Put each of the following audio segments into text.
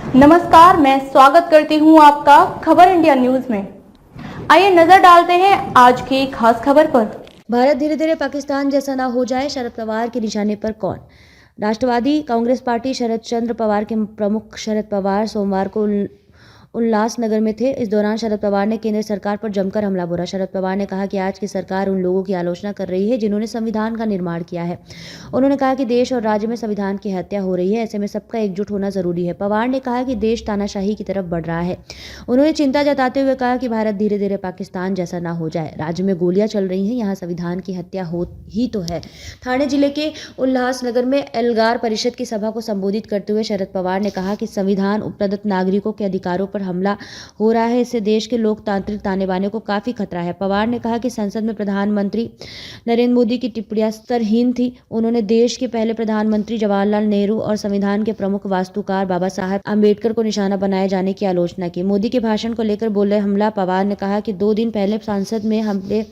नमस्कार, मैं स्वागत करती हूं आपका खबर इंडिया न्यूज में। आइए नजर डालते हैं आज की खास खबर पर। भारत धीरे धीरे पाकिस्तान जैसा ना हो जाए, शरद पवार के निशाने पर कौन? राष्ट्रवादी कांग्रेस पार्टी शरद चंद्र पवार के प्रमुख शरद पवार सोमवार को उल्लासनगर में थे। इस दौरान शरद पवार ने केंद्र सरकार पर जमकर हमला बोला। शरद पवार ने कहा कि आज की सरकार उन लोगों की आलोचना कर रही है जिन्होंने संविधान का निर्माण किया है। उन्होंने कहा कि देश और राज्य में संविधान की हत्या हो रही है, ऐसे में सबका एकजुट होना जरूरी है। पवार ने कहा कि देश तानाशाही की तरफ बढ़ रहा है। उन्होंने चिंता जताते हुए कहा कि भारत धीरे धीरे पाकिस्तान जैसा ना हो जाए। राज्य में गोलियां चल रही हैं, यहाँ संविधान की हत्या हो ही तो है। ठाणे जिले के उल्लासनगर में एल्गार परिषद की सभा को संबोधित करते हुए शरद पवार ने कहा कि संविधान प्रदत्त नागरिकों के अधिकारों पर हमला हो रहा है, इससे देश के लोकतांत्रिक ताने बाने को काफी खतरा है। पवार ने कहा कि संसद में प्रधानमंत्री नरेंद्र मोदी की टिप्पणियां स्तरहीन थी। उन्होंने देश के पहले प्रधानमंत्री जवाहरलाल नेहरू और संविधान के प्रमुख वास्तुकार बाबा साहब आम्बेडकर को निशाना बनाए जाने की आलोचना की। मोदी के भाषण को लेकर बोले हमला। पवार ने कहा कि 2 दिन पहले संसद में हमले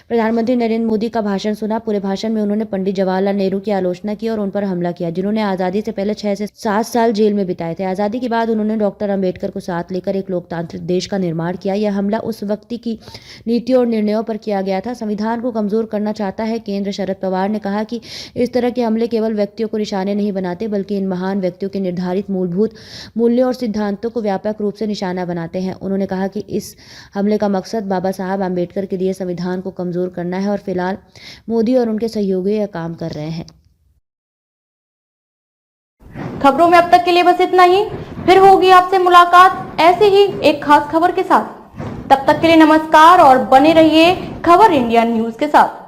प्रधानमंत्री नरेंद्र मोदी का भाषण सुना। पूरे भाषण में उन्होंने पंडित जवाहरलाल नेहरू की आलोचना की और उन पर हमला किया, जिन्होंने आज़ादी से पहले 6 से 7 साल जेल में बिताए थे। आज़ादी के बाद उन्होंने डॉक्टर अंबेडकर को साथ लेकर एक लोकतांत्रिक देश का निर्माण किया। यह हमला उस व्यक्ति की नीतियों और निर्णयों पर किया गया था। संविधान को कमजोर करना चाहता है केंद्र। शरद पवार ने कहा कि इस तरह के हमले केवल व्यक्तियों को निशाने नहीं बनाते, बल्कि इन महान व्यक्तियों के निर्धारित मूलभूत मूल्यों और सिद्धांतों को व्यापक रूप से निशाना बनाते हैं। उन्होंने कहा कि इस हमले का मकसद बाबा साहब आम्बेडकर के दिए संविधान को कमजोर करना है और फिलहाल मोदी और उनके सहयोगी यह काम कर रहे हैं। खबरों में अब तक के लिए बस इतना ही। फिर होगी आपसे मुलाकात ऐसे ही एक खास खबर के साथ। तब तक के लिए नमस्कार और बने रहिए खबर इंडिया न्यूज के साथ।